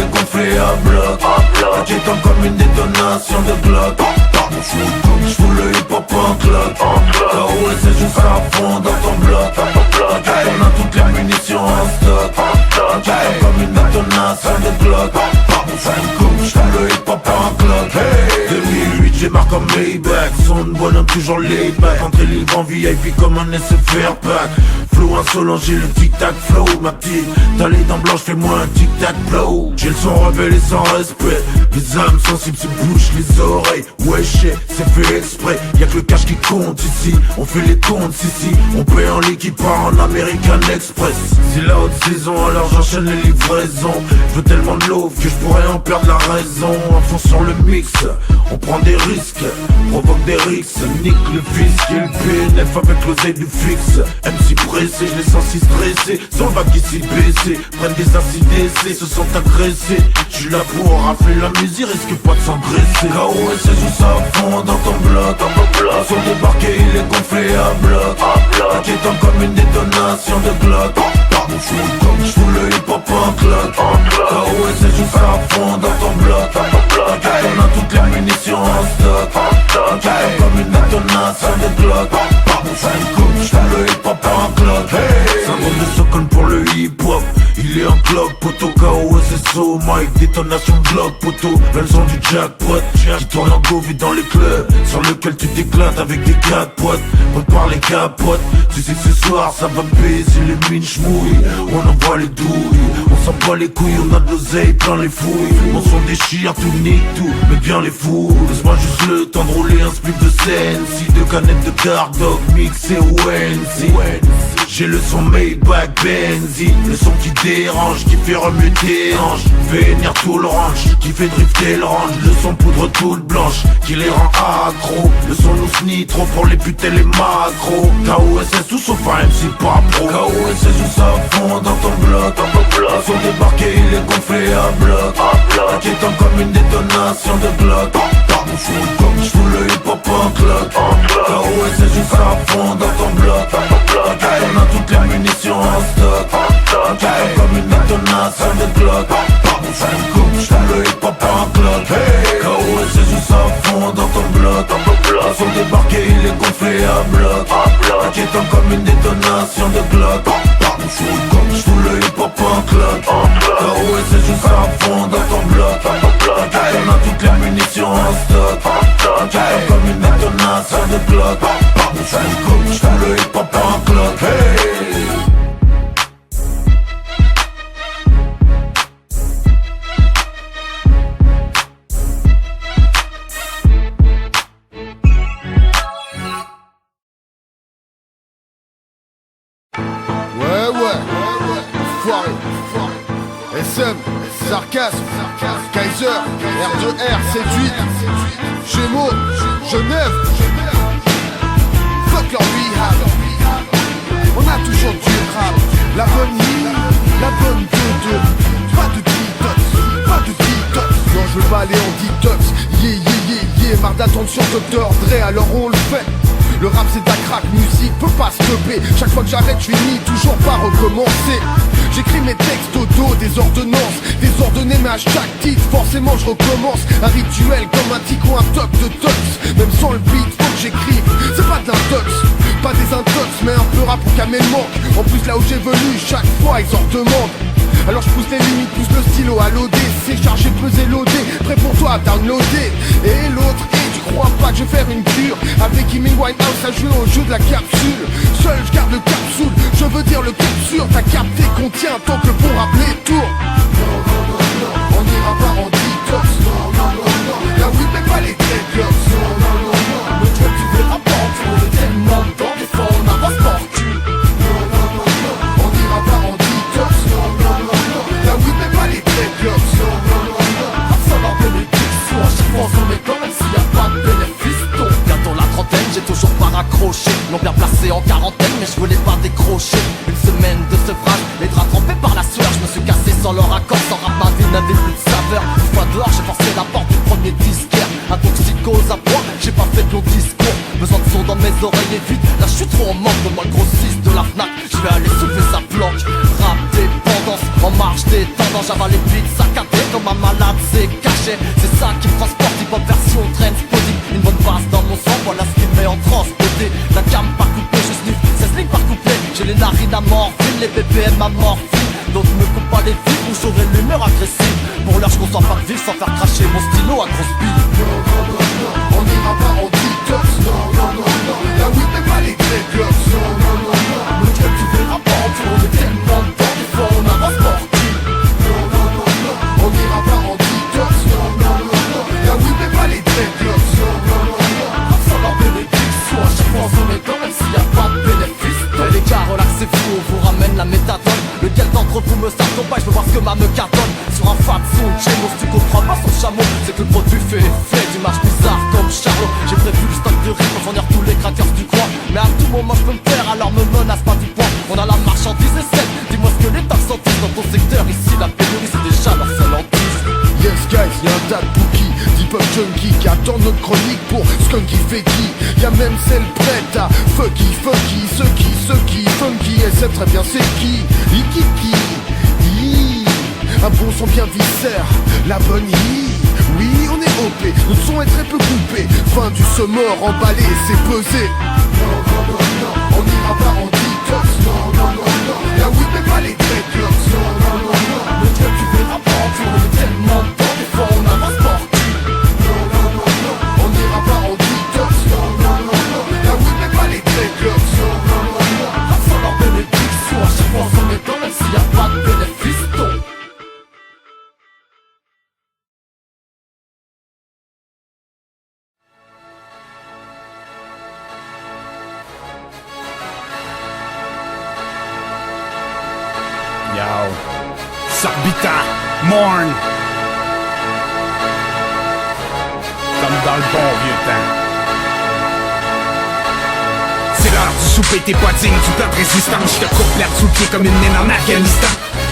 est gonflé à bloc. Inquiétant comme une détonation de Glock. J'fous le hip-hop en clock. KO c'est juste à fond dans ton bloc. T'inquiète on a toutes les munitions en stock. Inquiétant comme une détonation de Glock. J'fous le hip-hop en clock. 2008 j'ai marqué comme Maybach. Son bonhomme toujours laid back. Entrée libre en VIP comme un SFR pack. Flow insolent, j'ai le tic-tac flow. Ma petite, t'as les dents blanches, fais-moi un tic-tac flow. J'ai le son rebelle sans respect. Les âmes sensibles se bouchent les oreilles. Wesh, c'est fait exprès. Y'a que le cash qui compte ici. On fait les comptes ici. On paie en liquide part en American Express. C'est la haute saison alors j'enchaîne les livraisons. Je veux tellement de l'eau que je pourrais en perdre la raison. En fond sur le mix, on prend des risques, provoque des risques. Nique le fisc et le PNF avec l'oseille du fixe. MC pressé, je les sens si stressés. Sans le bac ici baissé, prennent des ACDC, se sont agressés. J'suis là pour rafler la musique, risque pas de s'engraisser. KO et c'est juste à fond dans ton bloc. Ils sont débarqués, il est gonflé à bloc. Inquiétant comme une détonation de Glock. J'fous le hip-hop en clock. KO et c'est juste à fond dans ton bloc. Inquiétant on a toutes les munitions en stock. Inquiétant comme une détonation de Glock. J'fous le hip-hop en clock. Syndrome de Stockholm pour le hip-hop. Il est en clock, poteau, KO, SSO, Mike, détonation de bloc, poteau. Le son du jackpot, qui tourne en go vite dans les clubs, sur lequel tu t'éclates avec des 4 potes. Prépare les capotes, tu sais que ce soir ça va baiser les mines chmouilles. On envoie les douilles, on s'en bat les couilles, on a de l'oseille plein les fouilles. On s'en déchire, tout nique tout, mais bien les fous. Laisse-moi juste le temps de rouler un split de scène. Si 2 canettes de Dark Dog mixé Wenzy. J'ai le son Maybach Benzy, le son qui dérange, qui fait remuer tes hanches. Fait venir tout le ranch, qui fait drifter le range. Le son poudre toute blanche, qui les rend accro. Le son loose nitro pour les putes les macros. KOSS tout sauf un MC pas pro. KOSS juste à fond dans ton bloc. Ils sont débarqués, il est gonflé à bloc. Inquiétant comme une détonation de Glock. J'fous le hip-hop en clock. KOSS juste à fond dans ton bloc. On a toutes les munitions en stock. Inquiétant comme une détonation de Glock. J'fous le hip-hop en clock. KOSS juste à fond dans ton bloc. Ils sont débarqués, il est gonflé à bloc. Inquiétant comme une détonation de Glock. J'fous le hip-hop en clock. KOSS juste à fond dans ton bloc. On a toutes les munitions en stock. Inquiétant comme une détonation de Glock. J'fous le hip-hop en clock. SM, Sarcasme, Kaiser, R2R, 7-8, Gémeaux, Genève, fuck leur rehab. On a toujours du rap, la bonne ligne, la bonne 2-2. Pas de detox, pas de detox. Non je veux pas aller en detox, marre d'attendre sur Dr Dre alors on le fait. Le rap c'est de la crack, musique peut pas stopper. Chaque fois que j'arrête je finis toujours par recommencer. J'écris mes textes au dos des ordonnances, désordonné mais à chaque titre forcément je recommence. Un rituel comme un tic ou un toc de tox. Même sans le beat faut que j'écrive, c'est pas de l'intox, pas des intox mais un peu rap pour calmer le manque. En plus là où j'ai venu chaque fois ils en demandent. Alors je pousse les limites, pousse le stylo à l'OD. C'est chargé, pesé, loadé, prêt pour toi à downloader. Et l'autre, et tu crois pas que je vais faire une cure avec Amy Winehouse à jouer au jeu de la capsule. Seul je garde le capsule, je veux dire le capsule. T'as capté qu'on tient tant que le bon rap les tours. Non, non, non, non, on n'ira pas en detox. Non, non, non, non, la weed mais pas les dreadlocks. Non, non, non, non, le truc tu verras pas en tour. Le tellement dans des fois on avance pas en cul. Non, non, non, non, on n'ira pas en detox. Non, non, non, non, la weed mais pas les dreadlocks. Non, non, non, non, à savoir bénédiction. À chaque fois on met quand même s'il y a pas de bénéfice. Donc bientôt la trentaine, j'ai toujours pas raccroché. Non bien placé en quarantaine mais je voulais pas décrocher. Une semaine de sevrage, les draps trempés par la sueur. Je me suis cassé sans leur accord, sans rap ma vie n'avait plus de saveur. Une fois dehors j'ai forcé la porte du premier disquaire. Un toxicose à bois, j'ai pas fait de long discours. Besoin de son dans mes oreilles et vite. Là je suis trop en manque de moi le grossiste de la Fnac. Je vais aller soulever sa planque. Rap dépendance, en marche des tendances. J'avale les beats saccadés. comme un malade, c'est caché. C'est ça qui me transporte, hip-hop version Trainspotting. Une bonne base dans mon sang, voilà ce qui me met en transe. Beauté, la gamme par coupé, je sniffe 16 lignes par couplet. J'ai les narines à morphine, les BPM à morphine. D'autres me coupent pas les fils, où j'aurai l'humeur agressive. Pour l'heure je conçois pas de vivre sans faire cracher mon stylo à grosse bille. On n'ira pas en detox, non, non, non, non. La weed n'est pas les dreadlocks, non, non, non, non. Le club tu verras pas en tour, on est tellement dedans, des fois on avance sportif. Non, non, non, non. On n'ira pas en detox, non, non, non, non. La weed n'est pas les dreadlocks, non, non, non, non. Ça leur bénédiction, à chaque fois on est dans même s'il y a pas de bénéfice. Les gars relaxez-vous, on vous ramène la méthadone. Lequel d'entre vous me sert combat, je veux voir ce que ma me cartonne. Sur un fat son, Gémos, tu comprends pas son chameau. C'est que le produit fait effet d'images bizarres comme Charlot. J'ai prévu le stock de riz pour fournir tous les crackers du coin. Mais à tout moment je peux me faire, alors me menace pas du poing. On a la marchandise et celle, dis-moi ce que les taxes sont dans ton secteur. Ici la pénurie c'est déjà leur seule hantise. Yes guys, y'a un tas de bookies, d'hip-hop junkies qui attendent notre chronique pour Skunky Fakey. Y'a même celle prête à Fucky, ceux qui, funky, elle sait très bien c'est qui. Ikiki, un bon son bien viscère, la bonne oui on est OP, notre son est très peu coupé. Fin du summer, emballé, c'est pesé. Non, non, non, non, on n'ira pas en detox, non, non, non, non. La weed n'est pas les dreadlocks, non, non, non, non. Le club tu verras pas en tour, on est tellement dedans, des fois on avance sportif. Non, non, non, non, on n'ira pas en detox, non, non, non, non. La weed n'est pas les dreadlocks, non, non, non, non. Ça leur bénédiction, à chaque fois on est dans même s'il y a pas de bénéfice. Yo, Sorbita, Morn. Comme dans le bon vieux temps. C'est l'heure du souper, t'es pas digne du plat de résistance. Je te coupe l'herbe sous le pied comme une mine en Afghanistan.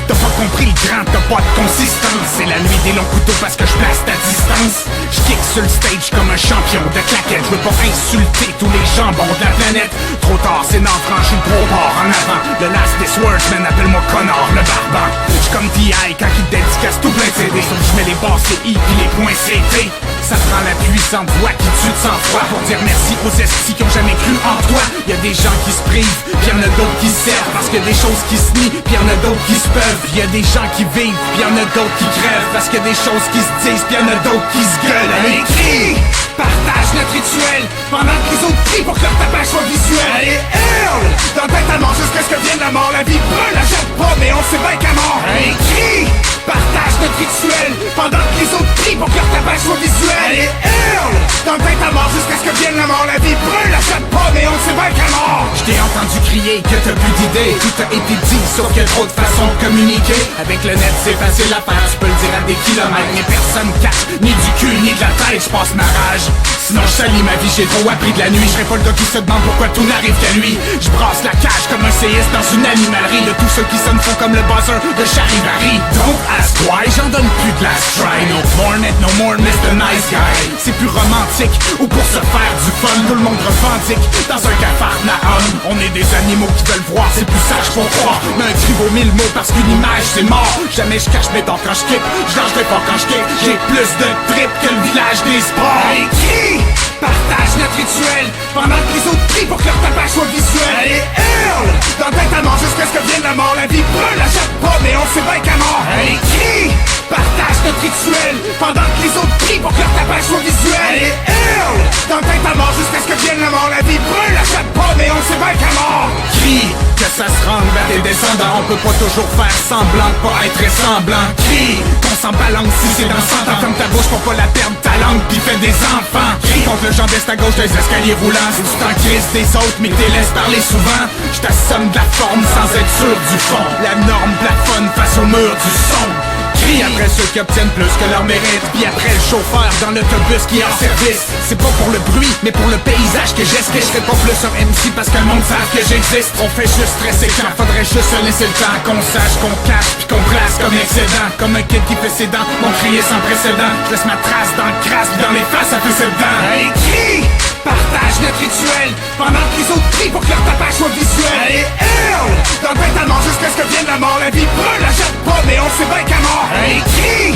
T'as pas compris le grand, t'as pas de consistance. C'est la nuit des longs couteaux parce que je place ta distance. Je kick sur le stage comme un champion de claquettes. Je veux pas insulter tous les jambons de la planète. Trop tard, c'est n'en franchi le gros bord en avant. Le last des words, man, appelle-moi Connor le barbant. J'suis comme T.I. quand il dédicace tout plein de CD. Sauf que j'mets les basses et I pis les points CT. Ça prend la puissante voix qui tue de sang-froid pour dire merci aux esprits qui ont jamais cru en toi. Y'a des gens qui se privent, pis y'en a d'autres qui se servent. Parce que des choses qui se nient, pis y'en a d'autres qui se peuvent. Y'a des gens qui vivent, pis y'en a d'autres qui crèvent. Parce que des choses qui se disent, pis y'en a d'autres qui se gueulent. Allez, crie, partage notre rituel pendant que les autres crient pour que leur tapage soit visuel. Allez, hurle, dans tête à mort jusqu'à ce que vienne la mort. La vie brûle, la jette pas, mais on sait bien qu'à mort. Allez, crie, partage notre rituel pendant que les autres crient pour que leur tapage soit visuel. Allez, hurle, dans tête à mort jusqu'à ce que vienne la mort. La vie brûle, la jette pas, mais on sait bien qu'à mort. Je t'ai entendu crier que t'as plus d'idées. Tout a été dit, sauf qu'il y a trop de façons de communiquer. Avec le net, c'est facile à faire, tu peux le dire à des kilomètres. Mais personne cache, ni du cul, ni de la tête, je passe ma rage. Sinon je salis ma vie, j'ai trop appris de la nuit. Je serai pas le gars qui se demande pourquoi tout n'arrive qu'à lui. Je brasse la cage comme un CS dans une animalerie. De tous ceux qui sonnent font comme le buzzer de Charivari. Don't ask why, j'en donne plus de last try. No more net, no more Mr. Nice Guy. C'est plus romantique, ou pour se faire du fun. Tout le monde revendique dans un cafard Nahum. On est des animaux qui veulent voir, c'est plus sage qu'on croit. Mais un cri vaut 1000 mots parce qu'une image c'est mort. Jamais je cache mes dents quand je kick, je lâcherai pas quand je kick. J'ai plus de trip que le village des sports. Allez, crie, partage notre rituel pendant que les autres crient pour que leur tapage soit visuel. Allez, hurle, dans tête à mort jusqu'à ce que vienne la mort. La vie brûle, la jette pas, mais on sait bien qu'à mort. Allez, crie, partage notre rituel pendant que les autres crient pour que leur tapage soit visuel. Allez, hurle, dans tête à mort jusqu'à ce que vienne la mort. La vie brûle, la jette pas, mais on sait bien qu'à mort. Crie, que ça se rende vers tes descendants. On peut pas toujours faire semblant de pas être ressemblant. Crie, qu'on s'en balance si c'est dans 100 ans. Comme ta bouche pour pas la perdre, ta langue pis fait des enfants. Crie contre le genre d'est à gauche des escaliers roulants. Si tu t'en crises des autres mais que t'es laisses parler souvent, je t'assomme de la forme sans être sûr du fond. La norme plafonne face au mur du son. Crie après ceux qui obtiennent plus que leur mérite. Puis après le chauffeur dans l'autobus qui est en service. C'est pas pour le bruit mais pour le paysage que j'esquisse. Je serai pas plus un MC parce que le monde sache que j'existe. On fait juste stresser quand faudrait juste se laisser le temps. Qu'on sache qu'on cache puis qu'on place comme excédent. Comme un kid qui fait ses dents, mon crier sans précédent. Je laisse ma trace dans le crasse puis dans les faces à tous ses dents. Allez, crie, partage notre rituel pendant que les autres crient pour que leur tapage soit visuel. Allez, hurle, dans tête à mort jusqu'à ce que vienne la mort. La vie brûle, la jette pas, mais on sait bien qu'à mort. Allez, crie,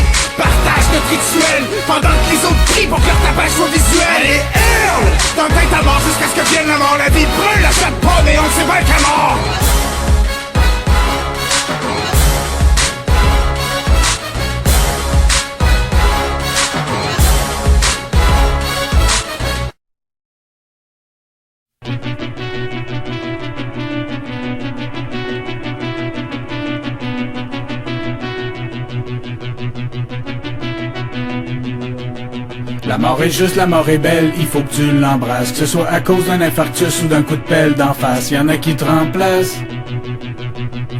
La mort est juste, la mort est belle, il faut que tu l'embrasses. Que ce soit à cause d'un infarctus ou d'un coup de pelle d'en face. Y'en a qui te remplacent,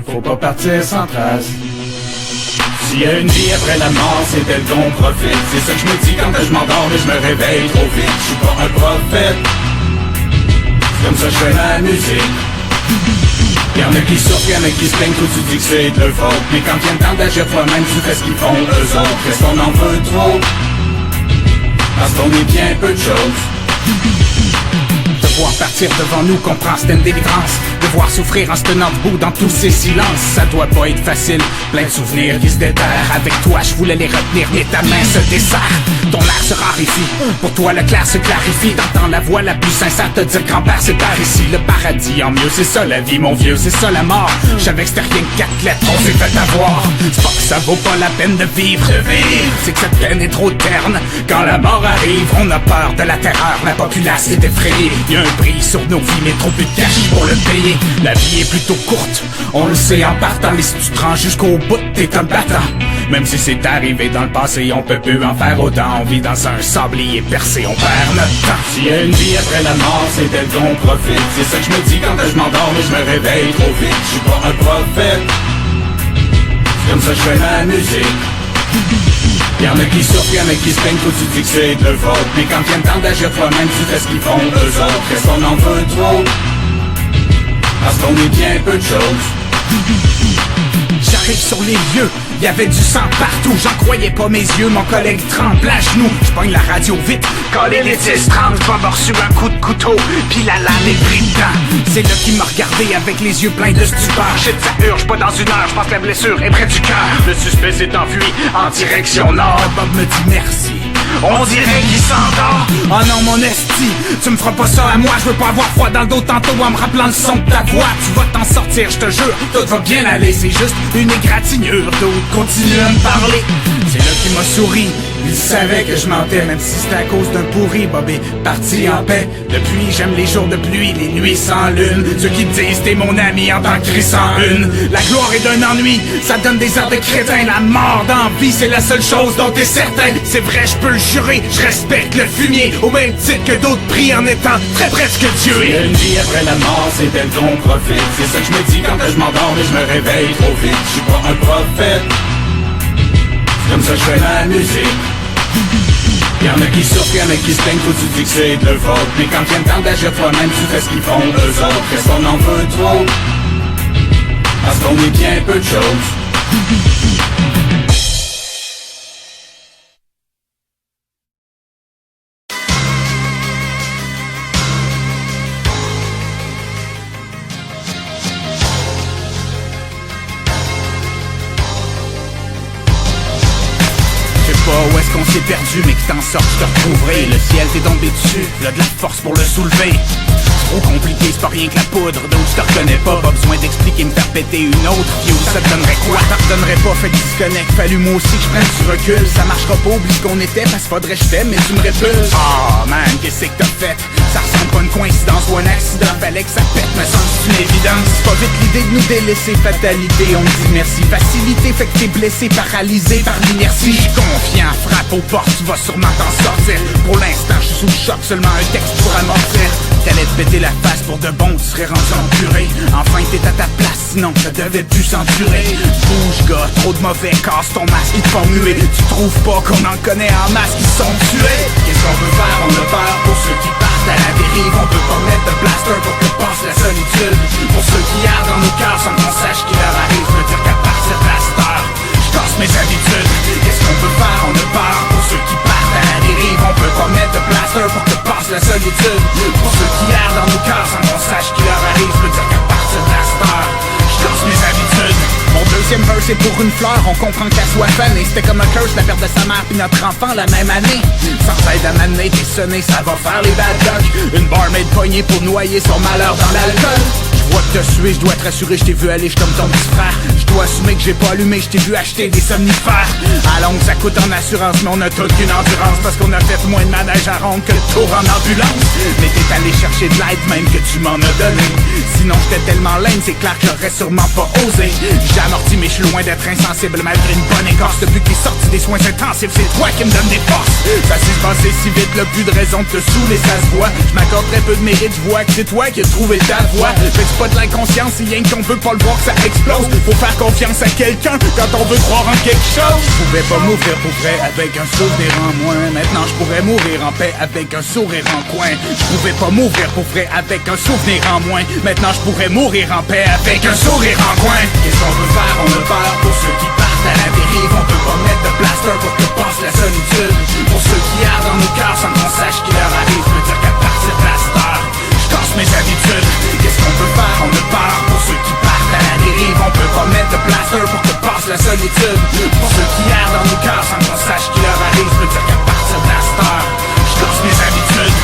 faut pas partir sans trace. S'il y a une vie après la mort, c'est elle qu'on profite. C'est ça que je me dis quand je m'endors mais je me réveille trop vite. Je suis pas un prophète, c'est comme ça que je fais ma musique. Y'en a qui souffrent, y'en a qui se plaignent, tout tu dis que c'est de leur faute. Mais quand vient le temps d'agir toi-même, tu fais ce qu'ils font eux autres. Est-ce qu'on en veut trop? Parce qu'on est bien peu de choses. De voir partir devant nous comprend c'était une délivrance. De voir souffrir en se tenant debout dans tous ces silences. Ça doit pas être facile, plein de souvenirs qui se déterrent. Avec toi je voulais les retenir mais ta main se desserre. Ton air se raréfie, pour toi le clair se clarifie. T'entends la voix la plus sincère te dire grand-père c'est par ici. Le paradis en mieux, c'est ça la vie mon vieux, c'est ça la mort. J'savais que c'était rien que 4 lettres, on s'est fait avoir. C'est pas que ça vaut pas la peine de vivre, c'est que cette peine est trop terne. Quand la mort arrive, on a peur de la terreur. La populace est effrayée, y'a un prix sur nos vies mais trop peu de cash pour le payer. La vie est plutôt courte, on le sait en partant. Mais si tu te rends jusqu'au bout, t'es un battant. Même si c'est arrivé dans le passé, on peut plus en faire autant. On vit dans un sablier percé, on perd notre temps. S'il y a une vie après la mort, c'est elle qu'on profite. C'est ça que je me dis quand je m'endors mais je me réveille trop vite. Je suis pas un prophète, c'est comme ça que je fais ma musique. Y'en a qui souffrent, y'en a qui se plaignent, toi tu dis que c'est de leur faute. Mais quand vient le temps d'agir toi-même, tu fais ce qu'ils font eux autres. Est-ce qu'on en veut trop? Parce qu'on est bien peu de choses. J'arrive sur les lieux, y'avait du sang partout. J'en croyais pas mes yeux, mon collègue tremble à genoux. J'pogne la radio vite, collé les 10-30. Bob a reçu un coup de couteau, pis la lame est pris dedans. C'est là qu'il m'a regardé avec les yeux pleins de stupeur. Shit, ça urge pas dans une heure, j'pense que la blessure est près du cœur. Le suspect s'est enfui en direction nord. Bob me dit merci, on dirait qu'il s'endort. Oh non mon esti, tu me feras pas ça à moi. Je veux pas avoir froid dans le dos tantôt en me rappelant le son de ta voix. Tu vas t'en sortir, je te jure, tout va bien aller. C'est juste une égratignure, d'autres continuent à me parler. C'est là qu'il m'a souri, il savait que je mentais. Même si c'était à cause d'un pourri, Bob est parti en paix. Depuis j'aime les jours de pluie, les nuits sans lune. Ceux qui te disent t'es mon ami en tant que Chris en une. La gloire est d'un ennui, ça donne des airs de crétin. La mort d'envie, c'est la seule chose dont t'es certain. C'est vrai, je peux le jurer, je respecte le fumier au même titre que d'autres prient en étant très presque Dieu. Il y a une vie après la mort, c'est elle qu'on profite. C'est ça que je me dis quand je m'endors mais je me réveille trop vite. Je suis pas un prophète, c'est comme ça que je fais ma musique. Y'en a qui souffrent, y'en a qui se plaignent, toi tu dis que c'est de leur faute. Mais quand vient le temps d'agir toi-même, tu fais ce qu'ils font eux autres. Est-ce qu'on en veut trop? Parce qu'on est bien peu de choses. Où est-ce qu'on s'est perdu, mais que t'en sortes, je te retrouverai. Le ciel t'est tombé dessus, y'a de la force pour le soulever. C'est trop compliqué, c'est pas rien que la poudre. Donc je te reconnais pas besoin d'expliquer, me faire péter une autre. Yo, ça te donnerait quoi? Ça te donnerait pas, fait que disconnecte. Fallu moi aussi que je prenne du recul. Ça marchera pas, oublie ce qu'on était, parce qu'il faudrait que je t'aime, mais tu me répulses. Ah man, qu'est-ce que t'as fait? Ça ressemble pas à une coïncidence ou un accident. Fallait que ça pète, me semble une évidence. C'est pas vite l'idée de nous délaisser, fatalité. On me dit merci, facilité, fait que t'es blessé, paralysé par l'inertie. J'suis confiant, frappe aux portes, tu vas sûrement t'en sortir. Pour l'instant, je suis sous le choc, seulement un texte pour amortir. T'allais te péter la face pour de bon, tu serais rendu en purée. Enfin t'es à ta place, sinon ça devait plus s'endurer. Bouge gars, trop de mauvais, casse ton masque, ils te font muer. Tu trouves pas qu'on en connaît en masse qui sont tués? Qu'est-ce qu'on veut faire? On a peur pour ceux qui partent à la dérive. On peut pas mettre de blaster pour que passe la solitude. Pour ceux qui ardent dans nos cœurs sans qu'on sache qui leur arrive. Je veux dire qu'à partir de cette heure, je casse mes habitudes. Qu'est-ce qu'on peut faire? On a peur pour ceux qui partent à la dérive. On peut pas mettre de blaster pour que passe la solitude. Pour ceux qui ardent dans nos cœurs sans qu'on sache qui leur arrive. Je veux dire qu'à partir de cette heure, je casse mes habitudes. Mon deuxième verse est pour une fleur, on comprend qu'elle soit fanée. C'était comme un curse, la perte de sa mère puis notre enfant la même année. Sans aide à m'amener, t'es sonné, ça va faire les bad luck. Une barmaid poignée pour noyer son malheur dans l'alcool. Je vois que t'as sué, je dois te rassurer, je t'ai vu aller, j'suis comme ton petit frère. Je dois assumer que j'ai pas allumé, je t'ai vu acheter des somnifères. À longue ça coûte en assurance, mais on a toute qu'une endurance parce qu'on a fait moins de manège à ronde que de tour en ambulance. Mais t'es allé chercher de l'aide même que tu m'en as donné. Sinon j'étais tellement lame, c'est clair que j'aurais sûrement pas osé. J'ai amorti mais je suis loin d'être insensible malgré une bonne écorce. Depuis que t'es sorti des soins intensifs, c'est toi qui me donne des forces. Ça s'est passé si vite, là, plus de raison de te saouler, ça se voit. Je m'accorde très peu de mérite, je vois que c'est toi qui as trouvé ta voie. Fais-tu pas de l'inconscience, si rien qu'on veut pas le voir que ça explose. Faut faire confiance à quelqu'un quand on veut croire en quelque chose. Je pouvais pas m'ouvrir pour vrai avec un souvenir en moins. Maintenant je pourrais mourir en paix avec un sourire en coin. Je pouvais pas m'ouvrir pour vrai avec un souvenir en moins. Maintenant je pourrais mourir en paix avec un sourire en coin. Qu'est-ce qu'on veut faire? On a peur pour ceux qui partent à la dérive. On peut pas mettre de plaster pour que passe la solitude. Pour ceux qui ardent dans nos cœurs sans qu'on sache qui leur arrive, je veux dire qu'à partir de la star, je casse mes habitudes. Qu'est-ce qu'on peut faire? On a peur pour ceux qui partent à la dérive. On peut pas mettre de plaster pour que passe la solitude. Pour ceux qui ardent dans nos cœurs sans qu'on sache qui leur arrive, je veux dire qu'à partir de la star, je casse mes habitudes.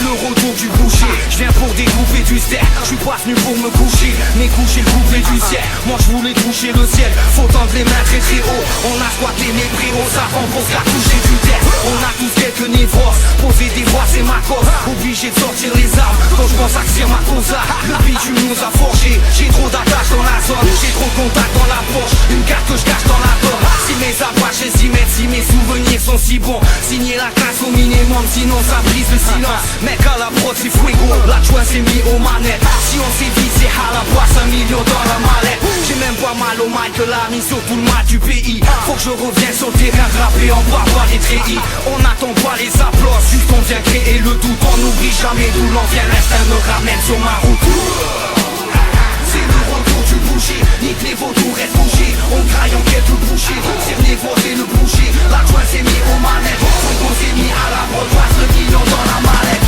Le retour du boucher, je viens pour découper du steak. Je suis pas venu pour me coucher, mais coucher le couplet du ciel. Moi je voulais toucher le ciel, faut tendre les mains très très haut. On a squatté les préaux, ça rend pour se toucher du tête. On a tous quelques névroses, poser des voix c'est ma cause. Obligé de sortir les armes, quand je pense à que ma cause. Le bitume nous a forgé, j'ai trop d'attaches dans la zone. J'ai trop de contacts dans la poche, une carte que je cache dans la poche. Si mes apaches s'y mettent, si mes souvenirs sont si bons, signer la classe au minimum, sinon ça brise le silence. Mec à la prod c'est fuego, la joie s'est mis aux manettes. Si on s'est dit c'est à la boîte, 5 millions dans la mallette. J'ai même pas mal au mic que la mise sur tout le mal du pays. Faut que je revienne sur le terrain rappé en bas par les treillis. On n'attend pas les applauses, juste on vient créer le doute. On n'oublie jamais d'où l'on vient, l'instinct me ramène sur ma route. C'est le retour du boucher, nique les vautours restent bouchés. On graille en quête le boucher, cerner voter le boucher. La joie s'est mis aux manettes, faut qu'on s'est mis à la prod, passe le million dans la mallette.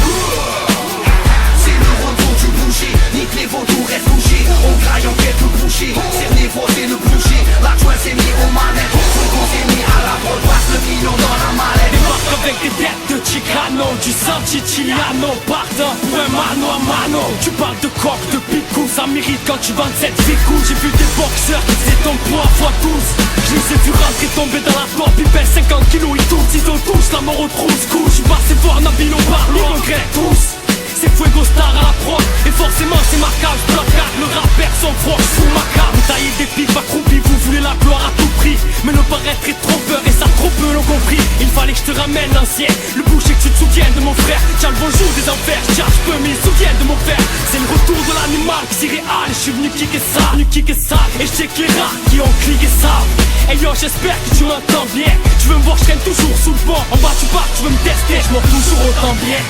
C'est le retour du boucher, nique les vautours restent bouchés. On graille en quête le boucher, cerner voter le boucher. La joie s'est mis aux manettes, faut qu'on s'est mis à la prod, passe le million dans la mallette. Débarque avec des dettes de Chicano, du San Siciliano, partant pour un mano à mano. Tu parles de coq, de picou, ça mérite quand tu vends cette vicou. J'ai vu des boxeurs qui faisaient ton poids x12. Je les ai vus rentrer tomber dans la porte, ils pèsent 50 kilos, ils ont tous la mort au trousse-couche. Je suis passé voir Nabil au bar, ils regrettent tous. C'est Fuego Star à la prod, et forcément c'est marquage, placard. Le rappeur son froc sous ma carte. Vous taillez des pipes accroupis, vous voulez la gloire à tout prix. Mais le paraître est trompeur et ça trop peu l'ont compris. Il fallait que je te ramène l'ancien, le boucher que tu te souviennes de mon frère. Tiens le bonjour des enfers, tiens je peux mais ils se souviennent de mon père. C'est le retour de l'animal qui s'irréale. Je suis venu kicker ça, et je sais que les rats qui ont cliqué ça. Hey yo j'espère que tu m'entends bien. Tu veux me voir, je traîne toujours sous le banc. En bas tu pars, tu veux me tester, je m'en toujours autant bien.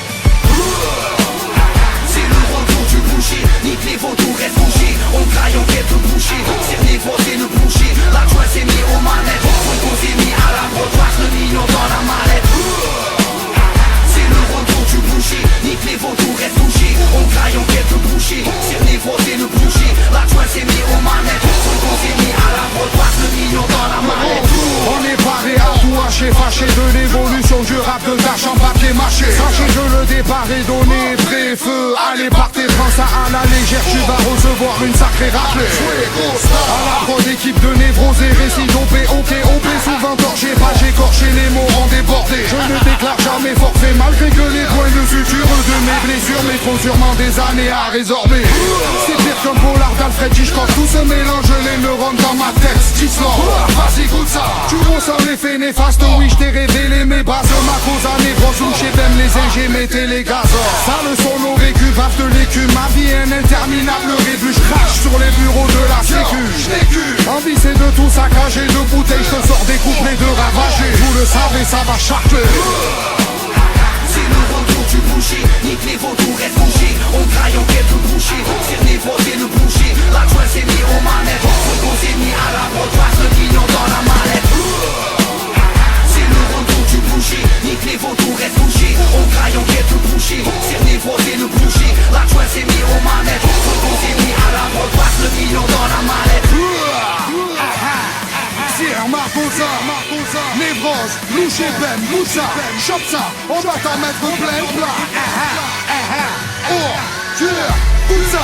C'est le retour du boucher, nique les vautours restent bouchés. On graille en quête le boucher, cerner voter le boucher. La joie s'est mis aux manettes, faut qu'on s'est mis à la prod, passe le million dans la mallette. C'est le retour du boucher, nique les vautours restent bouchés. On graille en quête le boucher, cerner voter le boucher. La joie s'est mis aux manettes, faut qu'on s'est mis à la prod, passe le million dans la mallette. On est paré à tout hacher, fâché de l'évolution du rap de tâche en papier mâché. Sachez que le départ est donné, prêt, feu. Allez partez, prends ça à la légère, tu vas recevoir une sacrée raclée. À la prod équipe de névrose et récits dopés, ok, souvent torché, pas j'écorché, les mots ont débordé. Je ne déclare jamais forfait, malgré que les points de suture de mes blessures mettront sûrement des années à résorber. C'est pire qu'un polar d'Alfred Hitchcock, tout se mélange les neurones dans ma tête, Stisland. Vas-y goûte ça, tu ressens l'effet néfaste, oui je t'ai révélé mes et mettez les gazors. Sale sonore écuvave de l'écume, ma vie est un interminable rébut. Je crache sur les bureaux de la sécu. Envie c'est de tout saccager, de bouteilles, je te sors des couplets de ravagés. Vous le savez, ça va charcler. C'est le retour du boucher, nique les vautours réfugiés. On graille en quelques bouchées, tire les voies et le boucher. La joie s'est mis aux manettes, faut qu'on s'est mis à la broche, passe le pignon dans la mallette. C'est le retour du boucher, nique les vautours réfugiés. On graille en quelques bouchées, tire les voies et le boucher. La joie s'est mis aux manettes, faut qu'on s'est mis à la broche, passe le pignon dans la mallette. Sire Marcosa, Névrose, Louché Ben, Moussa, chope ça, on va t'en mettre plein plat. Oh, tueur, tout ça.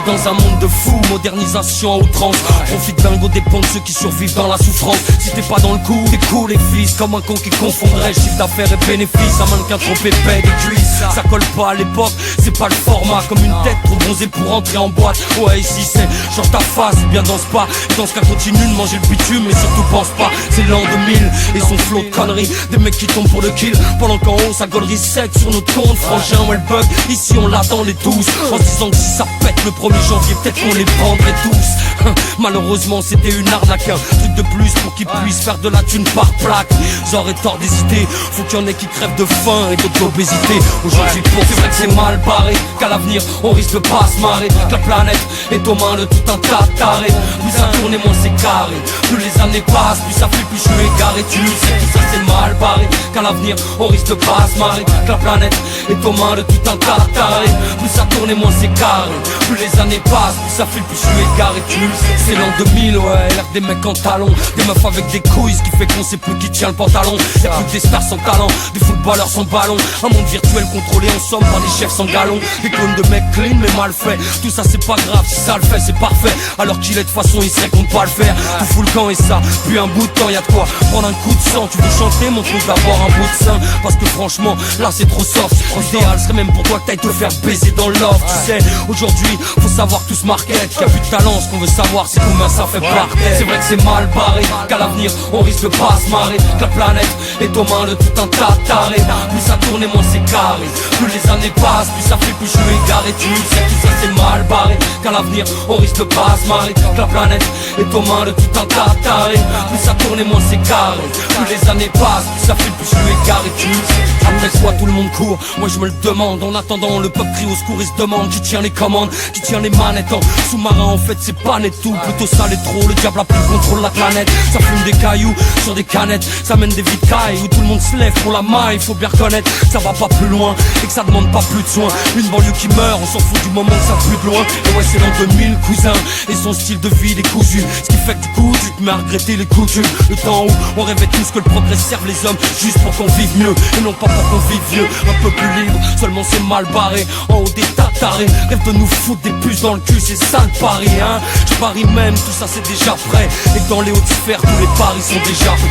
Dans un monde de fous, modernisation à outrance. Profite dingo des ponts de ceux qui survivent dans la souffrance. Si t'es pas dans le coup, t'es cool les fils. Comme un con qui confondrait chiffre d'affaires et bénéfices. Un mannequin trop épais, des cuisses. Ça colle pas à l'époque, c'est pas le format. Comme une tête trop bronzée pour entrer en boîte. Ouais, ici c'est genre ta face, ou bien danse pas. Dans ce cas continue de manger le bitume, mais surtout pense pas. C'est l'an 2000 et son flot de conneries. Des mecs qui tombent pour le kill. Pendant qu'en haut, ça gaulerie sec sur notre compte. Frangin, ouais, le bug. Ici on l'attend les tous. En se disant que si ça pète le 1er janvier, peut-être qu'on les prendrait tous. Malheureusement c'était une arnaque, un truc de plus pour qu'ils puissent faire de la thune par plaque. J'aurais tort d'hésiter, faut qu'il y en ait qui crèvent de faim et d'autres d'obésité. Aujourd'hui c'est vrai que c'est mal barré, qu'à l'avenir on risque de pas se marrer. Que la planète est aux mains de tout un tas de tarés. Plus ça tourne et moins c'est carré. Plus les années passent, plus ça fait, plus je suis égaré. Tu le sais, tout ça c'est mal barré. Qu'à l'avenir on risque de pas se marrer. Que la planète est aux mains de tout un tas de tarés. Plus ça tourne et moins c'est carré. Plus les années passent, plus ça fait, plus je suis égaré. Tu le sais, c'est l'an 2000, ouais, l'air des mecs en talons. Des meufs avec des couilles, ce qui fait qu'on sait plus qui tient le pantalon. Y'a plus que des stars sans talent, des footballeurs sans ballon. Un monde virtuel contrôlé en somme par des chefs sans galon. Des clones de mecs clean mais mal faits. Tout ça c'est pas grave, si ça le fait c'est parfait. Alors qu'il est de façon il serait qu'on pas le faire. Tout fout le camp et ça, puis un bout de temps, y'a de quoi prendre un coup de sang. Tu veux chanter, montre-nous d'abord un bout de sein. Parce que franchement, là c'est trop soft. L'idéal serait même pour toi que t'ailles te faire baiser dans l'offre. Tu sais, aujourd'hui, faut savoir tout se marquer. Qu'il y a plus de talent, ce qu'on veut savoir c'est combien ça fait par tête. C'est vrai que c'est mal barré, qu'à l'avenir on risque de pas se marrer. Que la planète est aux mains de tout un tas de tarés. Plus ça tourne et moins c'est carré. Plus les années passent, plus ça fait, plus je suis égaré. Tu le sais, tout ça c'est mal barré. Qu'à l'avenir on risque de pas se marrer. Que la planète est aux mains de tout un tas de tarés. Plus ça tourne et moins c'est carré. Plus les années passent, plus ça fait, plus je suis égaré. Tu le sais. Après quoi tout le monde court, moi je me le demande. En attendant le peuple crie au secours et se demande qui tient les commandes, qui tient les manettes. En sous-marin en fait c'est pas net tout. Plutôt sale et trop, le diable a plus le contrôle de la planète. Ça fume des cailloux sur des canettes. Ça mène des vides cailles où tout le monde se lève pour la main. Il faut bien reconnaître que ça va pas plus loin et que ça demande pas plus de soins. Une banlieue qui meurt, on s'en fout du moment que ça pue de loin. Et ouais c'est l'an 2000 cousin, et son style de vie décousu. Ce qui fait que du coup tu te mets à regretter les coutumes. Le temps où on rêvait tous que le progrès serve les hommes juste pour qu'on vive mieux et non pas pour qu'on vive vieux. Un peu plus libre, seulement c'est mal barré. En haut des tatarés, rêve de nous foutre des puces dans le cul, c'est ça le pari hein. Je parie même, tout ça c'est déjà prêt. Et que dans les hautes sphères, tous les paris sont déjà faits.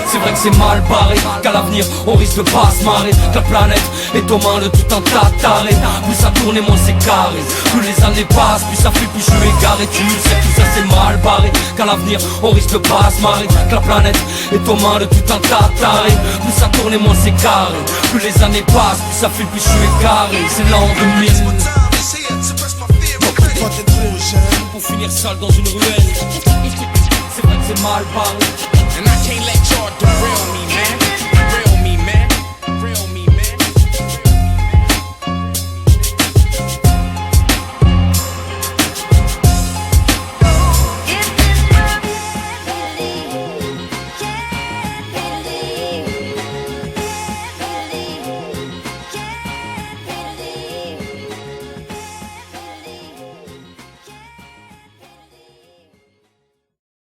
C'est vrai que c'est mal barré, qu'à l'avenir on risque de pas se marrer. Que la planète est aux mains de tout un tas de tarés. Plus ça tourne et moins c'est carré. Plus les années passent, plus ça fait, plus je suis égaré. Tu le sais, tout ça c'est mal barré. Qu'à l'avenir on risque de pas se marrer. Que la planète est aux mains de tout un tas de tarés. Plus ça tourne et moins c'est carré. Plus les années passent, plus ça fait, plus je suis égaré. C'est l'an 2000. Pour finir sale dans une ruelle. C'est vrai que c'est mal barré. And I can't let y'all derail me.